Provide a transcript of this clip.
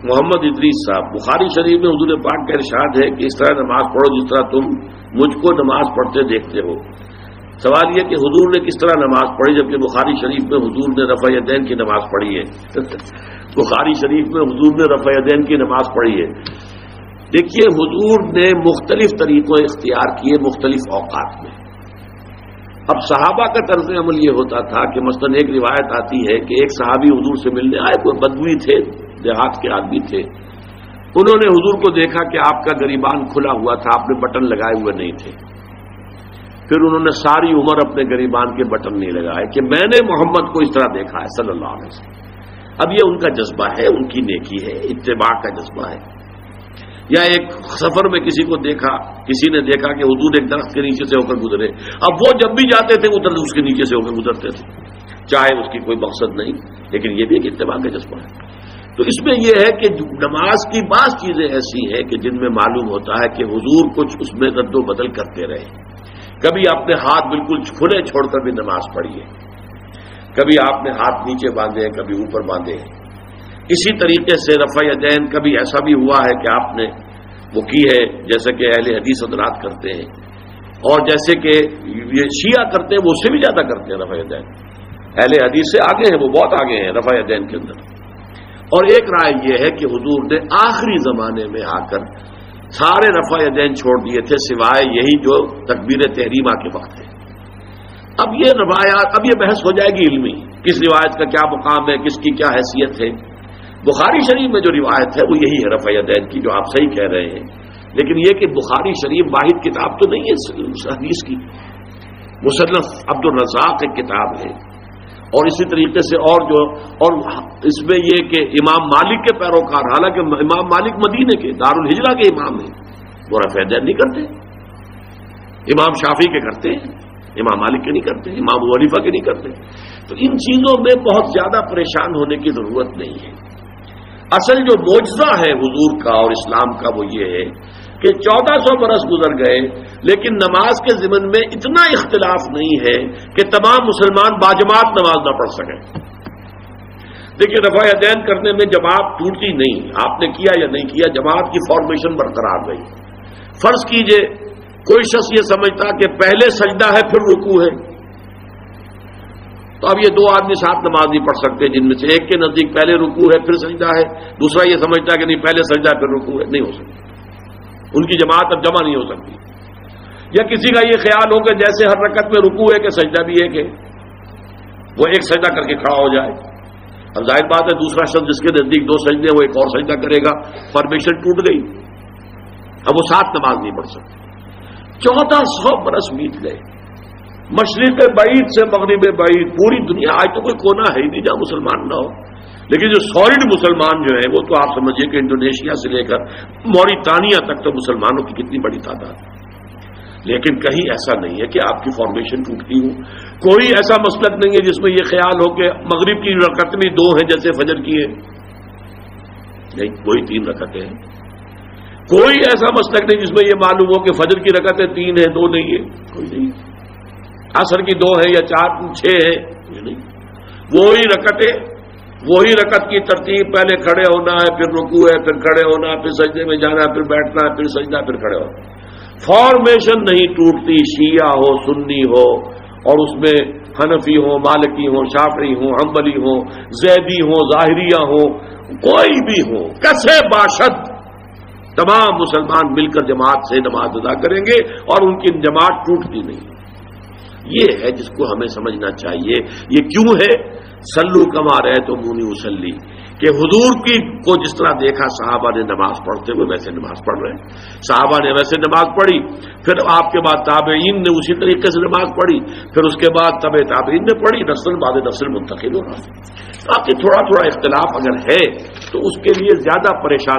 محمد ادریس صاحب، بخاری شریف میں حضور پاک کا ارشاد ہے کہ اس طرح نماز پڑھو جس طرح تم مجھ کو نماز پڑھتے دیکھتے ہو۔ سوال یہ کہ حضور نے کس طرح نماز پڑھی، جبکہ بخاری شریف میں حضور نے رفع یدین کی نماز پڑھی ہے۔ بخاری شریف میں حضور نے رفع یدین کی نماز پڑھی ہے۔ دیکھیے، حضور نے مختلف طریقوں اختیار کیے مختلف اوقات میں۔ اب صحابہ کا طرز عمل یہ ہوتا تھا کہ مثلاً ایک روایت آتی ہے کہ ایک صحابی حضور سے ملنے آئے، کوئی بدوی تھے، دیہات کے آدمی تھے، انہوں نے حضور کو دیکھا کہ آپ کا گریبان کھلا ہوا تھا، آپ نے بٹن لگائے ہوئے نہیں تھے۔ پھر انہوں نے ساری عمر اپنے گریبان کے بٹن نہیں لگائے کہ میں نے محمد کو اس طرح دیکھا ہے صلی اللہ علیہ وسلم۔ اب یہ ان کا جذبہ ہے، ان کی نیکی ہے، اتباع کا جذبہ ہے۔ یا ایک سفر میں کسی کو دیکھا، کسی نے دیکھا کہ حضور ایک درخت کے نیچے سے ہو کر گزرے، اب وہ جب بھی جاتے تھے وہ درخت اس کے نیچے سے ہو کر گزرتے تھے، چاہے اس کی کوئی مقصد نہیں، لیکن یہ بھی ایک اتباع کا جذبہ ہے۔ تو اس میں یہ ہے کہ نماز کی بعض چیزیں ایسی ہیں کہ جن میں معلوم ہوتا ہے کہ حضور کچھ اس میں رد و بدل کرتے رہے۔ کبھی آپ نے ہاتھ بالکل کھلے چھوڑ کر بھی نماز پڑھی ہے، کبھی آپ نے ہاتھ نیچے باندھے ہیں، کبھی اوپر باندھے ہیں۔ اسی طریقے سے رفع یدین کبھی ایسا بھی ہوا ہے کہ آپ نے وہ کی ہے جیسے کہ اہل حدیث حضرات کرتے ہیں، اور جیسے کہ یہ شیعہ کرتے ہیں وہ اس سے بھی زیادہ کرتے ہیں رفع یدین۔ اہل حدیث سے آگے ہیں، وہ بہت آگے ہیں رفع یدین کے اندر۔ اور ایک رائے یہ ہے کہ حضور نے آخری زمانے میں آ کر سارے رفع یدین چھوڑ دیے تھے سوائے یہی جو تکبیر تحریمہ کے وقت ہے۔ اب یہ روایات، اب یہ بحث ہو جائے گی علمی، کس روایت کا کیا مقام ہے، کس کی کیا حیثیت ہے۔ بخاری شریف میں جو روایت ہے وہ یہی ہے رفع یدین کی، جو آپ صحیح کہہ رہے ہیں، لیکن یہ کہ بخاری شریف واحد کتاب تو نہیں ہے حدیث کی، مصنف عبد الرزاق ایک کتاب ہے، اور اسی طریقے سے اور اس میں یہ کہ امام مالک کے پیروکار، حالانکہ امام مالک مدینے کے دارالہجرہ کے امام ہیں، وہ رفع یدین نہیں کرتے، امام شافعی کے کرتے ہیں، امام مالک کے نہیں کرتے، امام ابو حنیفہ کے نہیں کرتے۔ تو ان چیزوں میں بہت زیادہ پریشان ہونے کی ضرورت نہیں ہے۔ اصل جو معجزہ ہے حضور کا اور اسلام کا وہ یہ ہے کہ 1400 برس گزر گئے لیکن نماز کے ضمن میں اتنا اختلاف نہیں ہے کہ تمام مسلمان باجماعت نماز نہ پڑھ سکیں۔ دیکھیے، رفع یدین کرنے میں جماعت ٹوٹتی نہیں، آپ نے کیا یا نہیں کیا، جماعت کی فارمیشن برقرار رہی۔ فرض کیجئے کوئی شخص یہ سمجھتا کہ پہلے سجدہ ہے پھر رکوع ہے، تو اب یہ دو آدمی ساتھ نماز نہیں پڑھ سکتے، جن میں سے ایک کے نزدیک پہلے رکوع ہے پھر سجدہ ہے، دوسرا یہ سمجھتا کہ نہیں پہلے سجدہ ہے پھر رکوع ہے، نہیں ہو سکتی، ان کی جماعت اب جمع نہیں ہو سکتی۔ یا کسی کا یہ خیال ہو کہ جیسے ہر رکعت میں رکوع ہے کہ سجدہ بھی ایک ہے، وہ ایک سجدہ کر کے کھڑا ہو جائے۔ اب ظاہر بات ہے دوسرا شخص جس کے نزدیک دو سجدے وہ ایک اور سجدہ کرے گا، فارمیشن ٹوٹ گئی، اب وہ ساتھ نماز نہیں پڑھ سکتے۔ 1400 برس بیت گئے، مشرق بعید سے مغرب بعید، پوری دنیا، آج تو کوئی کونا ہے ہی نہیں جہاں مسلمان نہ ہو، لیکن جو سالڈ مسلمان جو ہیں وہ تو آپ سمجھیے کہ انڈونیشیا سے لے کر موریتانیہ تک تو مسلمانوں کی کتنی بڑی تعداد ہے۔ لیکن کہیں ایسا نہیں ہے کہ آپ کی فارمیشن ٹوٹتی ہو، کوئی ایسا مسلک نہیں ہے جس میں یہ خیال ہو کہ مغرب کی رکعتیں بھی دو ہیں جیسے فجر کی ہے، نہیں، کوئی 3 رکعتیں ہیں۔ کوئی ایسا مسلک نہیں جس میں یہ معلوم ہو کہ فجر کی رکعتیں 3 ہیں 2 نہیں ہے، کوئی نہیں۔ عصر کی 2 ہے یا 4 6 ہے، یہ نہیں، وہی رکعت کی ترتیب، پہلے کھڑے ہونا ہے پھر رکوع ہے پھر کھڑے ہونا ہے پھر سجدے میں جانا ہے پھر بیٹھنا ہے پھر سجدہ پھر کھڑے ہونا۔ فارمیشن نہیں ٹوٹتی، شیعہ ہو سنی ہو، اور اس میں حنفی ہو مالکی ہو شافعی ہو حنبلی ہو زیدی ہو ظاہریہ ہو، کوئی بھی ہو، کسے باشد تمام مسلمان مل کر جماعت سے نماز ادا کریں گے اور ان کی جماعت ٹوٹتی نہیں۔ یہ ہے جس کو ہمیں سمجھنا چاہیے۔ یہ کیوں ہے؟ سلو کما رأیتمونی اصلی، کہ حضور کی کو جس طرح دیکھا صحابہ نے نماز پڑھتے ہوئے ویسے نماز پڑھ رہے ہیں، صحابہ نے ویسے نماز پڑھی، پھر آپ کے بعد تابعین نے اسی طریقے سے نماز پڑھی، پھر اس کے بعد تبع تابعین نے پڑھی، نسل بعد نسل منتقل ہو رہا ہے۔ آپ کی تھوڑا اختلاف اگر ہے تو اس کے لیے زیادہ پریشان